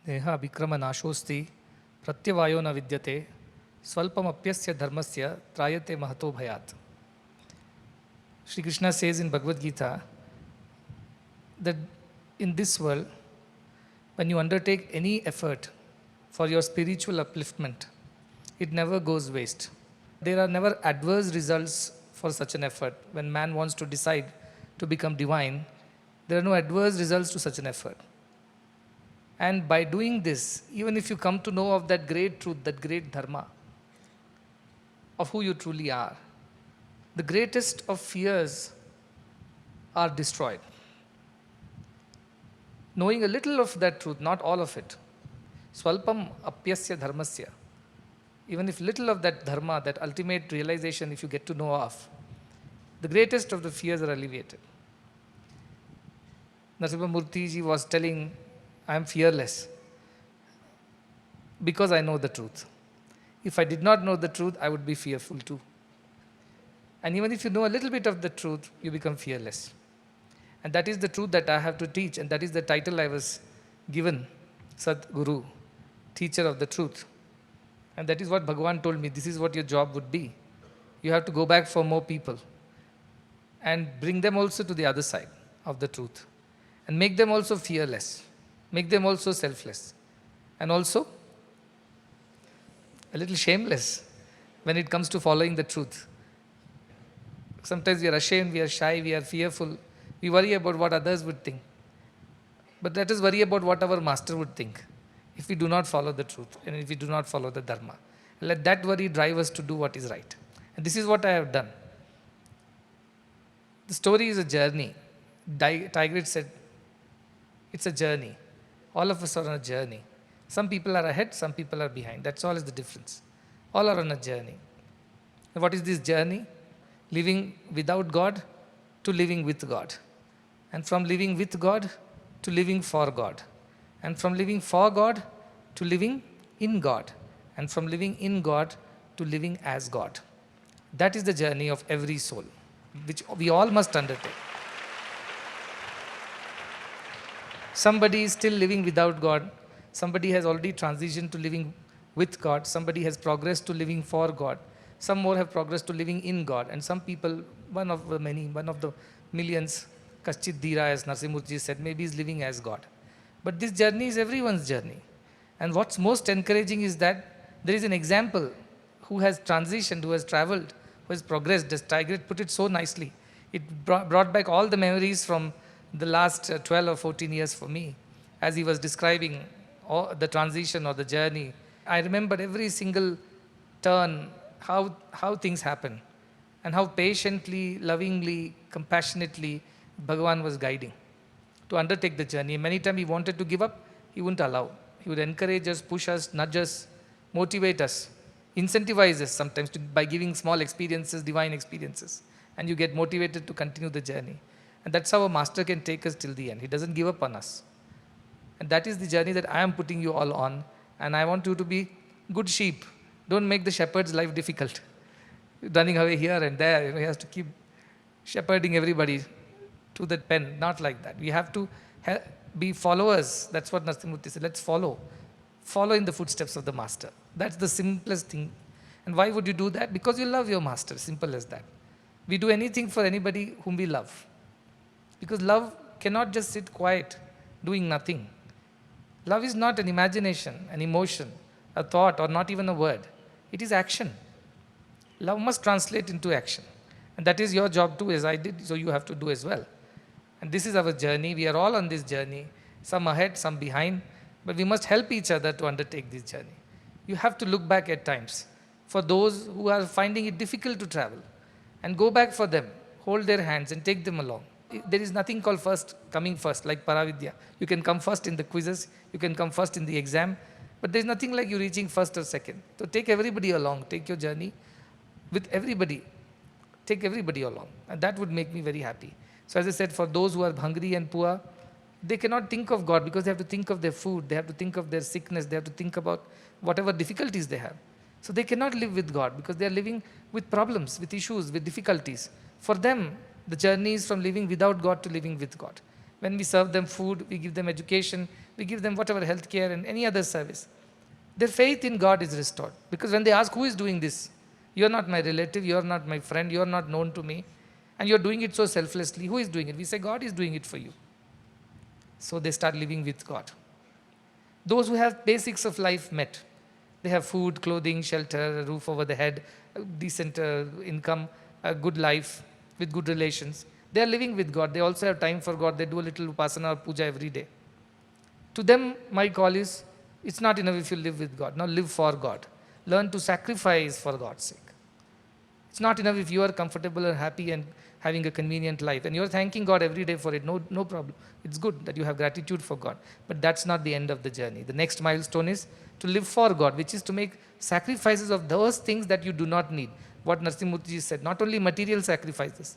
देह विक्रम नाशोस्ति प्रत्यवायो न विद्यते स्वल्पमप्यस्य धर्मस्य त्रायते महतो भयात्. Sri Krishna says in Bhagavad Gita that in this world, when you undertake any effort for your spiritual upliftment, it never goes waste. There are never adverse results for such an effort. When man wants to decide to become divine, there are no adverse results to such an effort. And by doing this, even if you come to know of that great truth, that great dharma, of who you truly are, the greatest of fears are destroyed. Knowing a little of that truth, not all of it, swalpam apyasya dharmasya, even if little of that dharma, that ultimate realization, if you get to know of, the greatest of the fears are alleviated. Narasimha Murthy ji was telling, I am fearless because I know the truth. If I did not know the truth, I would be fearful too. And even if you know a little bit of the truth, you become fearless. And that is the truth that I have to teach, and that is the title I was given, Sadguru, teacher of the truth. And that is what Bhagavan told me, this is what your job would be. You have to go back for more people and bring them also to the other side of the truth and make them also fearless, make them also selfless, and also a little shameless when it comes to following the truth. Sometimes we are ashamed, we are shy, we are fearful, we worry about what others would think. But let us worry about what our master would think if we do not follow the truth and if we do not follow the dharma. Let that worry drive us to do what is right. And this is what I have done. The story is a journey. Tigrit said, it's a journey. All of us are on a journey. Some people are ahead, some people are behind. That's all is the difference. All are on a journey. And what is this journey? Living without God to living with God. And from living with God to living for God. And from living for God to living in God. And from living in God to living as God. That is the journey of every soul, which we all must undertake. Somebody is still living without God. Somebody has already transitioned to living with God. Somebody has progressed to living for God. Some more have progressed to living in God. And some people, one of the many, one of the millions, Kaschit Dhira, as Narasimha said, maybe is living as God. But this journey is everyone's journey. And what's most encouraging is that there is an example who has transitioned, who has traveled, who has progressed. As Tigrit put it so nicely. It brought back all the memories from the last 12 or 14 years for me, as he was describing the transition or the journey. I remember every single turn, how things happen, and how patiently, lovingly, compassionately Bhagavan was guiding to undertake the journey. Many times he wanted to give up, he wouldn't allow. He would encourage us, push us, nudge us, motivate us, incentivize us sometimes by giving small experiences, divine experiences, and you get motivated to continue the journey. And that's how a master can take us till the end. He doesn't give up on us. And that is the journey that I am putting you all on. And I want you to be good sheep. Don't make the shepherd's life difficult. Running away here and there, he has to keep shepherding everybody to the pen. Not like that. We have to be followers. That's what Narasimha said. Let's follow. Follow in the footsteps of the master. That's the simplest thing. And why would you do that? Because you love your master. Simple as that. We do anything for anybody whom we love. Because love cannot just sit quiet, doing nothing. Love is not an imagination, an emotion, a thought, or not even a word. It is action. Love must translate into action. And that is your job too, as I did, so you have to do as well. And this is our journey. We are all on this journey. Some ahead, some behind. But we must help each other to undertake this journey. You have to look back at times for those who are finding it difficult to travel. And go back for them. Hold their hands and take them along. There is nothing called coming first, like Paravidya. You can come first in the quizzes, you can come first in the exam, but there is nothing like you reaching first or second. So take everybody along, take your journey with everybody. Take everybody along. And that would make me very happy. So as I said, for those who are hungry and poor, they cannot think of God because they have to think of their food, they have to think of their sickness, they have to think about whatever difficulties they have. So they cannot live with God because they are living with problems, with issues, with difficulties. For them, the journey is from living without God to living with God. When we serve them food, we give them education, we give them whatever healthcare and any other service. Their faith in God is restored. Because when they ask, who is doing this? You are not my relative, you are not my friend, you are not known to me, and you are doing it so selflessly. Who is doing it? We say, God is doing it for you. So they start living with God. Those who have basics of life met. They have food, clothing, shelter, a roof over the head, a decent income, a good life with good relations. They are living with God. They also have time for God. They do a little upasana or puja every day. To them, my call is, it's not enough if you live with God. Now live for God. Learn to sacrifice for God's sake. It's not enough if you are comfortable and happy and having a convenient life. And you're thanking God every day for it. No problem. It's good that you have gratitude for God. But that's not the end of the journey. The next milestone is to live for God, which is to make sacrifices of those things that you do not need. What Narasimhamurti said, not only material sacrifices.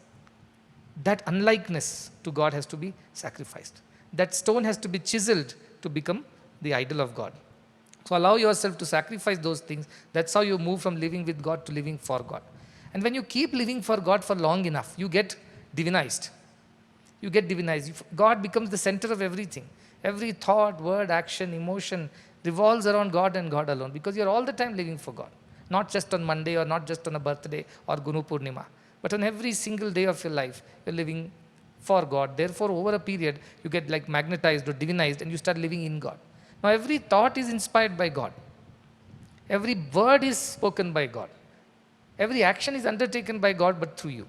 That unlikeness to God has to be sacrificed. That stone has to be chiseled to become the idol of God. So allow yourself to sacrifice those things. That's how you move from living with God to living for God. And when you keep living for God for long enough, you get divinized. You get divinized. God becomes the center of everything. Every thought, word, action, emotion revolves around God and God alone, because you're all the time living for God. Not just on Monday or not just on a birthday or Guru Purnima, but on every single day of your life, you're living for God. Therefore, over a period, you get like magnetized or divinized and you start living in God. Now, every thought is inspired by God. Every word is spoken by God. Every action is undertaken by God, but through you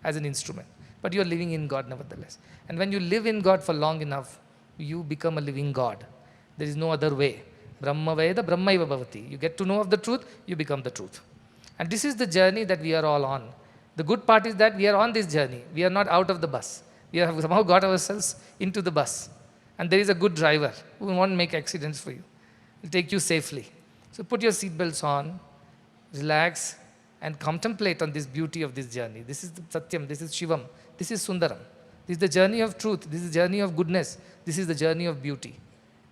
as an instrument. But you are living in God nevertheless. And when you live in God for long enough, you become a living God. There is no other way. Brahma Veda, Brahmaiva Bhavati. You get to know of the truth, you become the truth. And this is the journey that we are all on. The good part is that we are on this journey. We are not out of the bus. We have somehow got ourselves into the bus. And there is a good driver who won't make accidents for you. He'll take you safely. So put your seatbelts on, relax, and contemplate on this beauty of this journey. This is the Satyam, this is Shivam, this is Sundaram. This is the journey of truth, this is the journey of goodness, this is the journey of beauty.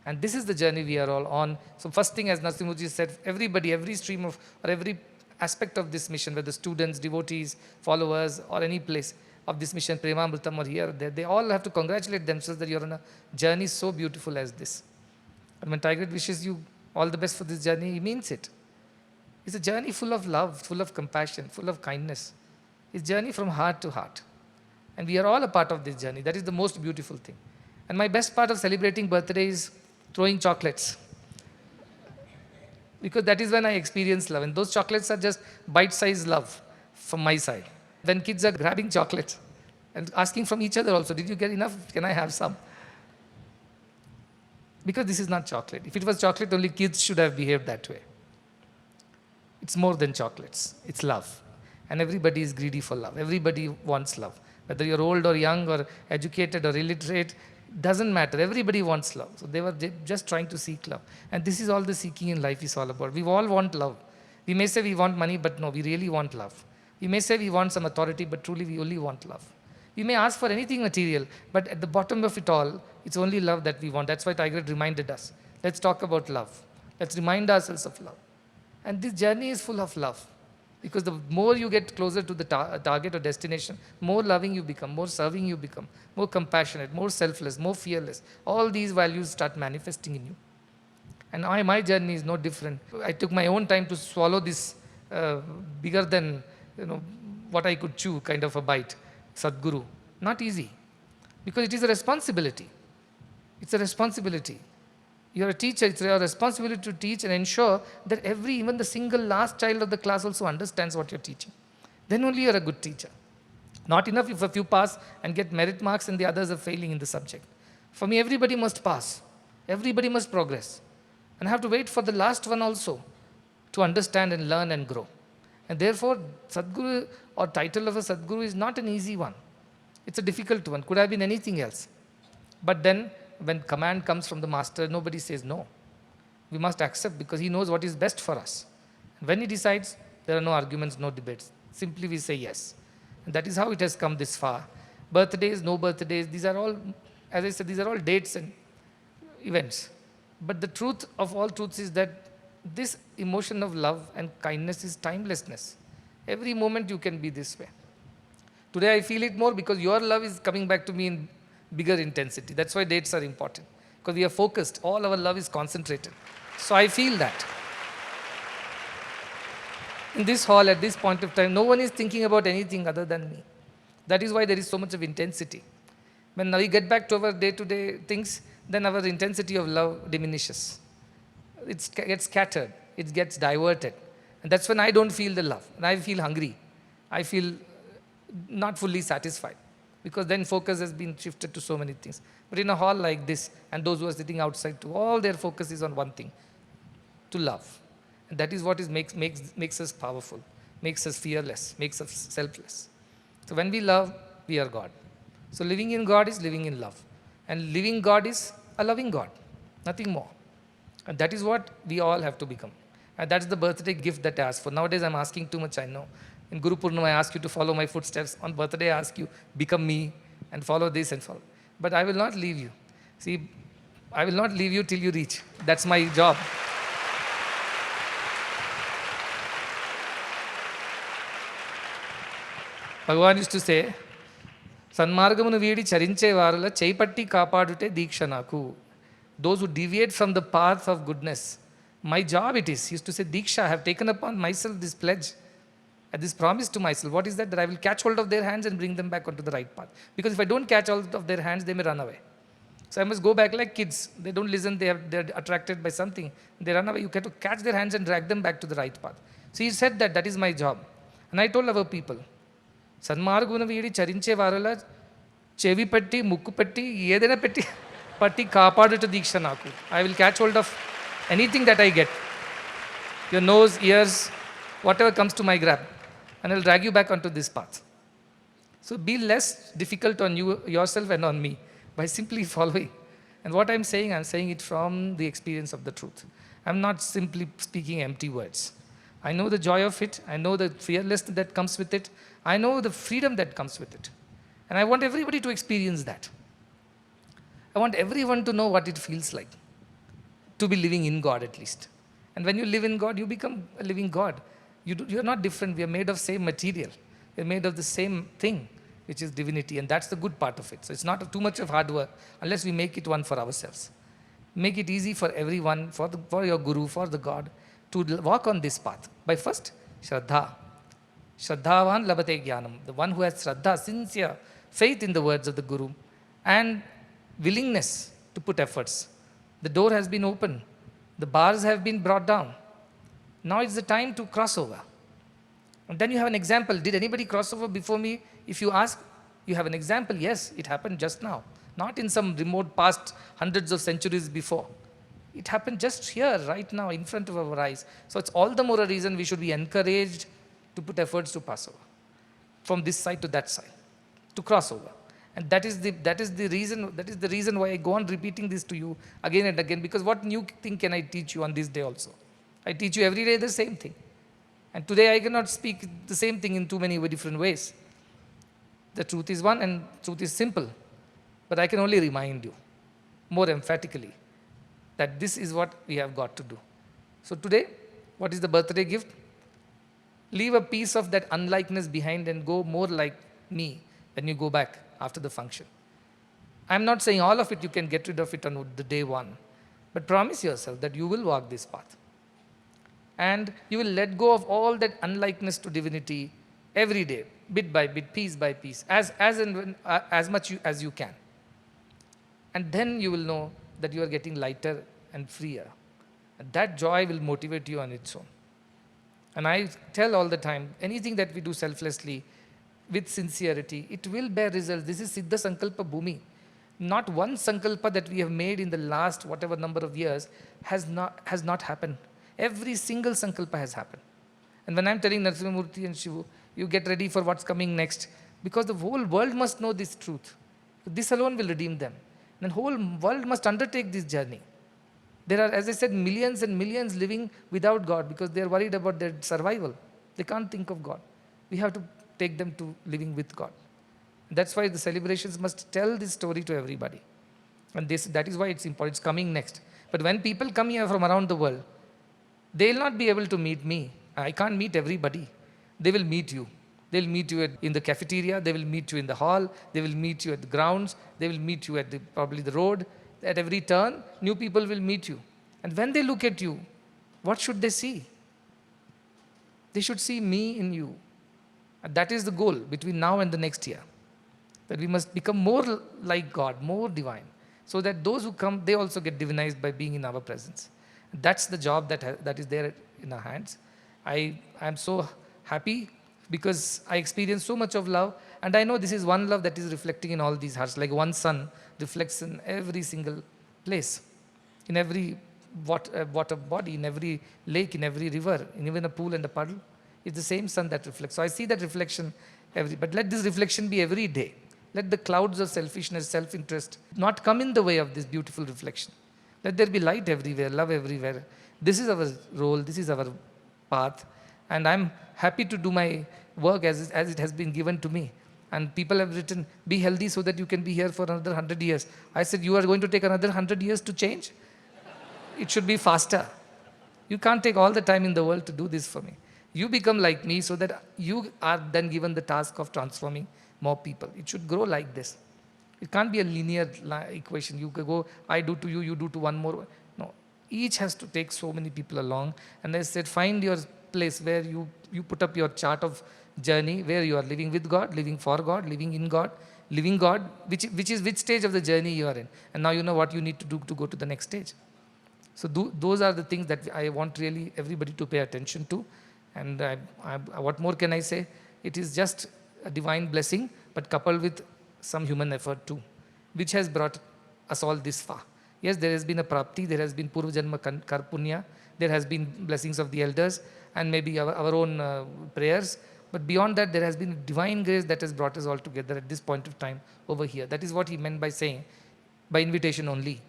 And this is the journey we are all on. So first thing, as Narasimhamurti said, everybody, every stream of, or every aspect of this mission, whether students, devotees, followers, or any place of this mission, Premamritam or here or there, they all have to congratulate themselves that you're on a journey so beautiful as this. And when Tiger wishes you all the best for this journey, he means it. It's a journey full of love, full of compassion, full of kindness. It's a journey from heart to heart. And we are all a part of this journey. That is the most beautiful thing. And my best part of celebrating birthday is throwing chocolates. Because that is when I experience love. And those chocolates are just bite-sized love from my side. When kids are grabbing chocolates and asking from each other also, did you get enough? Can I have some? Because this is not chocolate. If it was chocolate, only kids should have behaved that way. It's more than chocolates. It's love. And everybody is greedy for love. Everybody wants love. Whether you're old or young or educated or illiterate, doesn't matter. Everybody wants love. So they were just trying to seek love. And this is all the seeking in life is all about. We all want love. We may say we want money, but no, we really want love. We may say we want some authority, but truly we only want love. We may ask for anything material, but at the bottom of it all, it's only love that we want. That's why Tiger reminded us. Let's talk about love. Let's remind ourselves of love. And this journey is full of love. Because the more you get closer to the target or destination, more loving you become, more serving you become, more compassionate, more selfless, more fearless. All these values start manifesting in you. And my journey is no different. I took my own time to swallow this bigger than what I could chew kind of a bite, Sadguru. Not easy. Because it is a responsibility. It's a responsibility. You're a teacher, it's your responsibility to teach and ensure that even the single last child of the class also understands what you're teaching. Then only you're a good teacher. Not enough if a few pass and get merit marks and the others are failing in the subject. For me, everybody must pass. Everybody must progress. And I have to wait for the last one also to understand and learn and grow. And therefore, Sadguru or title of a Sadguru is not an easy one. It's a difficult one. Could have been anything else. But then, when command comes from the master, nobody says no. We must accept because he knows what is best for us. And when he decides, there are no arguments, no debates. Simply we say yes. And that is how it has come this far. Birthdays, no birthdays, these are all, as I said, these are all dates and events. But the truth of all truths is that this emotion of love and kindness is timelessness. Every moment you can be this way. Today I feel it more because your love is coming back to me in bigger intensity. That's why dates are important, because we are focused. All our love is concentrated. So I feel that. In this hall, at this point of time, no one is thinking about anything other than me. That is why there is so much of intensity. When we get back to our day-to-day things, then our intensity of love diminishes. It gets scattered. It gets diverted. And that's when I don't feel the love. And I feel hungry. I feel not fully satisfied. Because then focus has been shifted to so many things. But in a hall like this, and those who are sitting outside too, all their focus is on one thing, to love. And that is what makes us powerful, makes us fearless, makes us selfless. So when we love, we are God. So living in God is living in love. And living God is a loving God, nothing more. And that is what we all have to become. And that's the birthday gift that I ask for. Nowadays I'm asking too much, I know. In Guru Purnima, I ask you to follow my footsteps. On birthday, I ask you, become me and follow this and follow. But I will not leave you. See, I will not leave you till you reach. That's my job. Bhagavan used to say, Sanmargamunu veedi charinche varula cheypatti kapadute deeksha naku. Those who deviate from the path of goodness, my job it is. He used to say, Diksha, I have taken upon myself this pledge, and this promise to myself. What is that? That I will catch hold of their hands and bring them back onto the right path. Because if I don't catch hold of their hands, they may run away. So I must go back like kids. They don't listen, they're attracted by something. They run away. You have to catch their hands and drag them back to the right path. So he said that is my job. And I told our people, Sanmarguna veedi charinche varala chevi patti, mukku patti, edena patti, patti kaapadute deeksha naku. I will catch hold of anything that I get. Your nose, ears, whatever comes to my grab. And I'll drag you back onto this path. So be less difficult on you, yourself and on me by simply following. And what I'm saying it from the experience of the truth. I'm not simply speaking empty words. I know the joy of it. I know the fearlessness that comes with it. I know the freedom that comes with it. And I want everybody to experience that. I want everyone to know what it feels like to be living in God at least. And when you live in God, you become a living God. You're not different. We are made of same material. We're made of the same thing, which is divinity. And that's the good part of it. So it's not too much of hard work unless we make it one for ourselves. Make it easy for everyone, for your guru, for the God, to walk on this path. By first, Shraddha. Shraddhavan labate jnanam. The one who has Shraddha, sincere faith in the words of the Guru, and willingness to put efforts. The door has been opened. The bars have been brought down. Now it's the time to cross over. And then you have an example. Did anybody cross over before me? If you ask, you have an example. Yes, it happened just now. Not in some remote past hundreds of centuries before. It happened just here, right now, in front of our eyes. So it's all the more a reason we should be encouraged to put efforts to pass over. From this side to that side. To cross over. And that is the reason why I go on repeating this to you again and again. Because what new thing can I teach you on this day also? I teach you every day the same thing. And today I cannot speak the same thing in too many different ways. The truth is one and truth is simple. But I can only remind you more emphatically that this is what we have got to do. So today, what is the birthday gift? Leave a piece of that unlikeness behind and go more like me when you go back after the function. I'm not saying all of it you can get rid of it on the day one. But promise yourself that you will walk this path. And you will let go of all that unlikeness to divinity every day, bit by bit, piece by piece, as much as you can. And then you will know that you are getting lighter and freer. And that joy will motivate you on its own. And I tell all the time, anything that we do selflessly, with sincerity, it will bear results. This is Siddha Sankalpa Bhumi. Not one Sankalpa that we have made in the last whatever number of years has not happened. Every single Sankalpa has happened. And when I'm telling Narasimhamurthy and Shivu, you get ready for what's coming next. Because the whole world must know this truth. This alone will redeem them. And the whole world must undertake this journey. There are, as I said, millions and millions living without God because they are worried about their survival. They can't think of God. We have to take them to living with God. That's why the celebrations must tell this story to everybody. And that is why it's important. It's coming next. But when people come here from around the world, they will not be able to meet me. I can't meet everybody. They will meet you. They'll meet you in the cafeteria, they will meet you in the hall, they will meet you at the grounds, they will meet you at probably the road. At every turn, new people will meet you. And when they look at you, what should they see? They should see me in you. And that is the goal between now and the next year. That we must become more like God, more divine, so that those who come, they also get divinized by being in our presence. That's the job that is there in our hands. I am so happy because I experience so much of love, and I know this is one love that is reflecting in all these hearts, like one sun reflects in every single place, in every water body, in every lake, in every river, in even a pool and a puddle. It's the same sun that reflects. So I see that reflection but let this reflection be every day. Let the clouds of selfishness, self-interest not come in the way of this beautiful reflection. Let there be light everywhere, love everywhere. This is our role, this is our path. And I'm happy to do my work as it has been given to me. And people have written, be healthy so that you can be here for another 100 years. I said, you are going to take another 100 years to change? It should be faster. You can't take all the time in the world to do this for me. You become like me so that you are then given the task of transforming more people. It should grow like this. It can't be a linear equation. You could go, I do to you, you do to one more. No, each has to take so many people along. And I said, find your place where you put up your chart of journey, where you are living with God, living for God, living in God, living God, which stage of the journey you are in. And now you know what you need to do to go to the next stage. So those are the things that I want really everybody to pay attention to. And what more can I say? It is just a divine blessing, but coupled with some human effort too, which has brought us all this far. Yes, there has been a prapti, there has been purva janma karpunya, there has been blessings of the elders, and maybe our own prayers. But beyond that, there has been divine grace that has brought us all together at this point of time over here. That is what he meant by saying, by invitation only.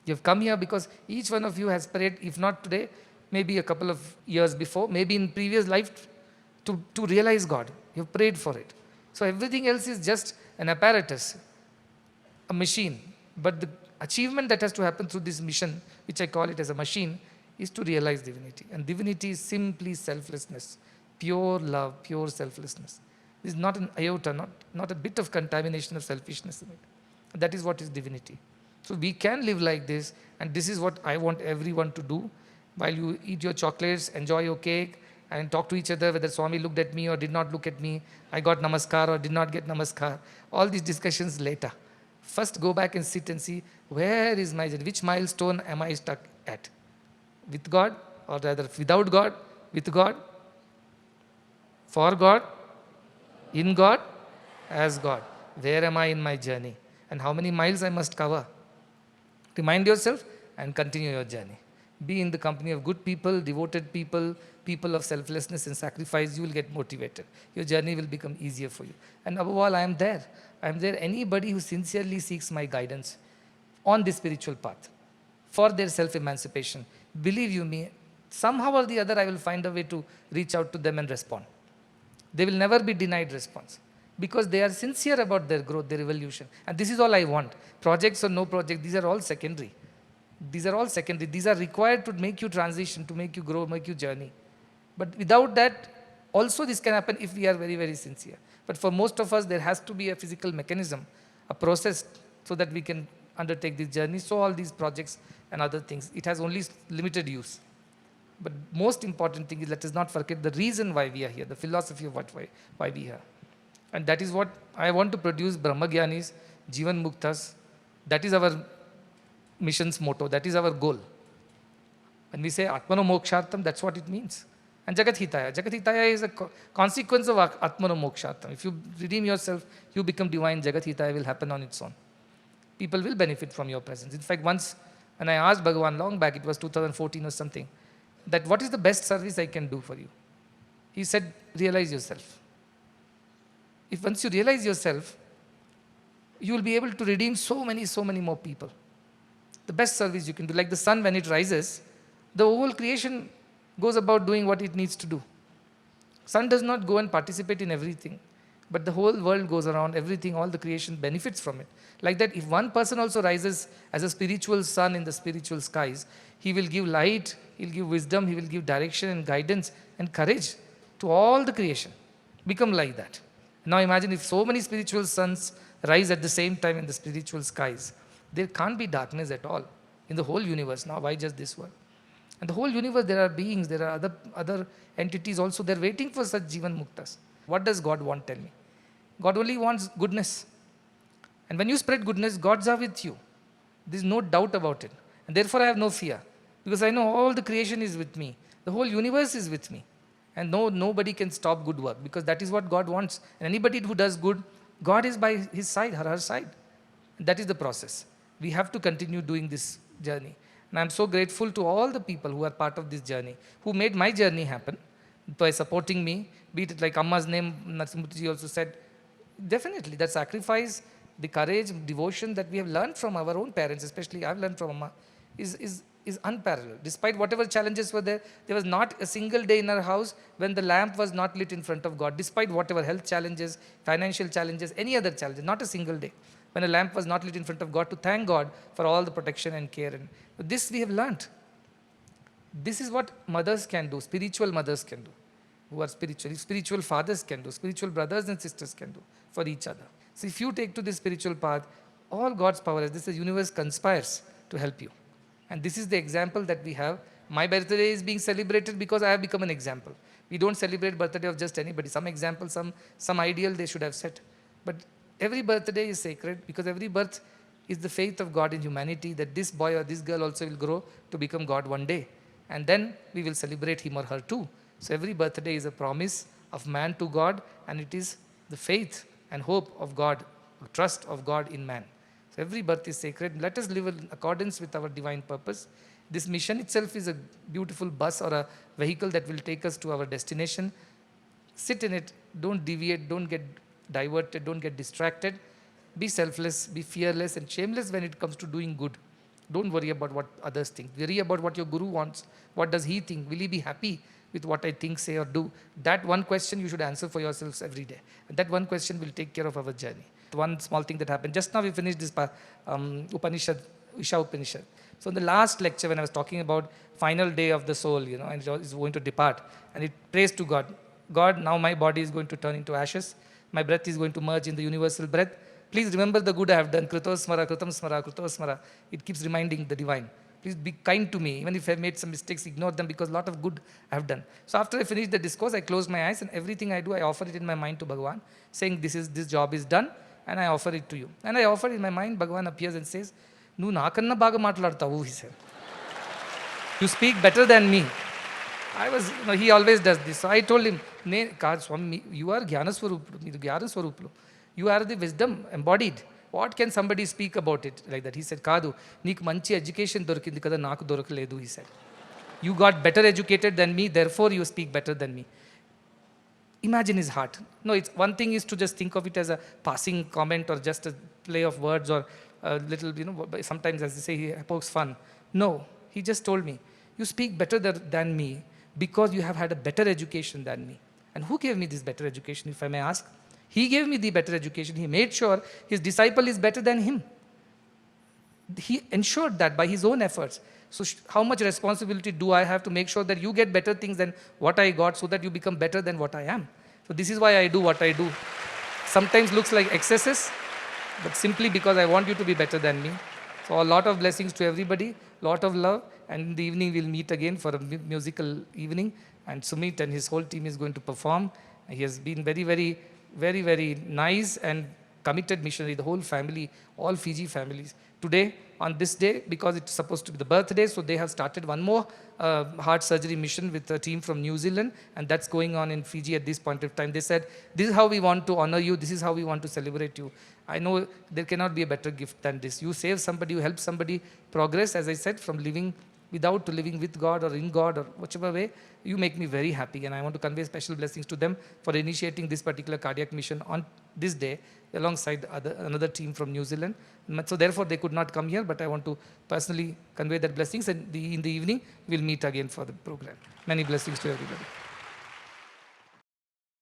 You have come here because each one of you has prayed, if not today, maybe a couple of years before, maybe in previous life, to realize God. You have prayed for it. So everything else is just an apparatus, a machine. But the achievement that has to happen through this mission, which I call it as a machine, is to realize divinity. And divinity is simply selflessness, pure love, pure selflessness. There is not an iota, not a bit of contamination of selfishness in it. That is what is divinity. So we can live like this, and this is what I want everyone to do. While you eat your chocolates, enjoy your cake, and talk to each other whether Swami looked at me or did not look at me, I got namaskar or did not get namaskar. All these discussions later. First go back and sit and see, where is my journey? Which milestone am I stuck at? With God, or rather without God, with God, for God, in God, as God. Where am I in my journey? And how many miles I must cover? Remind yourself and continue your journey. Be in the company of good people, devoted people, people of selflessness and sacrifice. You will get motivated. Your journey will become easier for you. And above all, I am there. I am there. Anybody who sincerely seeks my guidance on this spiritual path for their self-emancipation, believe you me, somehow or the other, I will find a way to reach out to them and respond. They will never be denied response, because they are sincere about their growth, their evolution. And this is all I want. Projects or no project, these are all secondary. These are all secondary. These are required to make you transition, to make you grow, make you journey. But without that, also this can happen if we are very, very sincere. But for most of us, there has to be a physical mechanism, a process, so that we can undertake this journey. So all these projects and other things, it has only limited use. But most important thing is, let us not forget the reason why we are here, the philosophy of why we are. And that is what I want to produce, Brahmagyanis, Jivan Muktas. That is our mission's motto. That is our goal. When we say Atmano Mokshartam, that's what it means. And Jagat Hitaya. Jagat Hitaya is a consequence of Atmano Mokshartam. If you redeem yourself, you become divine. Jagat Hitaya will happen on its own. People will benefit from your presence. In fact, once when I asked Bhagavan long back, it was 2014 or something, that what is the best service I can do for you? He said, realize yourself. If once you realize yourself, you will be able to redeem so many more people. The best service you can do, like the sun when it rises, the whole creation goes about doing what it needs to do. Sun does not go and participate in everything, but the whole world goes around, everything, all the creation benefits from it. Like that, if one person also rises as a spiritual sun in the spiritual skies, he will give light, he will give wisdom, he will give direction and guidance and courage to all the creation. Become like that. Now imagine if so many spiritual suns rise at the same time in the spiritual skies. There can't be darkness at all in the whole universe. Now why just this one? And the whole universe, there are beings, there are other entities also. They're waiting for such Jivan Muktas. What does God want? Tell me. God only wants goodness. And when you spread goodness, gods are with you. There's no doubt about it. And therefore I have no fear. Because I know all the creation is with me. The whole universe is with me. And nobody can stop good work, because that is what God wants. And anybody who does good, God is by his side, her side. And that is the process. We have to continue doing this journey. And I'm so grateful to all the people who are part of this journey, who made my journey happen by supporting me. Be it like Amma's name, Narasimhji also said, definitely that sacrifice, the courage, devotion that we have learned from our own parents, especially I've learned from Amma, is unparalleled. Despite whatever challenges were there, there was not a single day in our house when the lamp was not lit in front of God. Despite whatever health challenges, financial challenges, any other challenges, not a single day when a lamp was not lit in front of God, to thank God for all the protection and care. And this we have learnt. This is what mothers can do, spiritual mothers can do, who are spiritual fathers can do, spiritual brothers and sisters can do for each other. So if you take to this spiritual path, all God's power, as this universe conspires to help you. And this is the example that we have. My birthday is being celebrated because I have become an example. We don't celebrate birthday of just anybody. Some example, some ideal they should have set. But every birthday is sacred, because every birth is the faith of God in humanity, that this boy or this girl also will grow to become God one day. And then we will celebrate him or her too. So every birthday is a promise of man to God, and it is the faith and hope of God, trust of God in man. So every birth is sacred. Let us live in accordance with our divine purpose. This mission itself is a beautiful bus or a vehicle that will take us to our destination. Sit in it. Don't deviate. Don't get diverted. Don't get distracted. Be selfless. Be fearless and shameless when it comes to doing good. Don't worry about what others think. Worry about what your guru wants. What does he think? Will he be happy with what I think, say, or do? That one question you should answer for yourselves every day. And that one question will take care of our journey. One small thing that happened. Just now we finished this Upanishad, Isha Upanishad. So in the last lecture, when I was talking about final day of the soul, and it is going to depart, and it prays to God. God, now my body is going to turn into ashes. My breath is going to merge in the universal breath. Please remember the good I have done. Kritosmara, Kritam Smara, Kritosmara. It keeps reminding the divine. Please be kind to me. Even if I have made some mistakes, ignore them, because a lot of good I have done. So after I finished the discourse, I closed my eyes, and everything I do, I offer it in my mind to Bhagavan, saying this job is done, and I offer it to you. And I offer it in my mind. Bhagavan appears and says, "Nu nakanna baga matladtavu," he said. "You speak better than me." He always does this. So I told him, Swami, you are Jnana-swaruplu. You are the wisdom embodied. What can somebody speak about it like that? He said, Kadu, neeku manchi education dorikindi kada naaku dorokaledu, he said. You got better educated than me, therefore you speak better than me. Imagine his heart. No, it's one thing is to just think of it as a passing comment or just a play of words or a little, sometimes as they say, he pokes fun. No, he just told me, you speak better than me because you have had a better education than me. And who gave me this better education, if I may ask? He gave me the better education. He made sure his disciple is better than him. He ensured that by his own efforts. So how much responsibility do I have to make sure that you get better things than what I got, so that you become better than what I am? So this is why I do what I do. Sometimes looks like excesses, but simply because I want you to be better than me. So a lot of blessings to everybody, lot of love, and in the evening we'll meet again for a musical evening, and Sumit and his whole team is going to perform. He has been very, very, very, very nice and committed missionary, the whole family, all Fiji families. Today, on this day, because it's supposed to be the birthday, so they have started one more heart surgery mission with a team from New Zealand, and that's going on in Fiji at this point of time. They said, this is how we want to honor you, this is how we want to celebrate you. I know there cannot be a better gift than this. You save somebody, you help somebody progress, as I said, from living without to living with God or in God or whichever way. You make me very happy, and I want to convey special blessings to them for initiating this particular cardiac mission on this day alongside another team from New Zealand. So therefore they could not come here, but I want to personally convey that blessings, and in the evening we'll meet again for the program. Many blessings to everybody.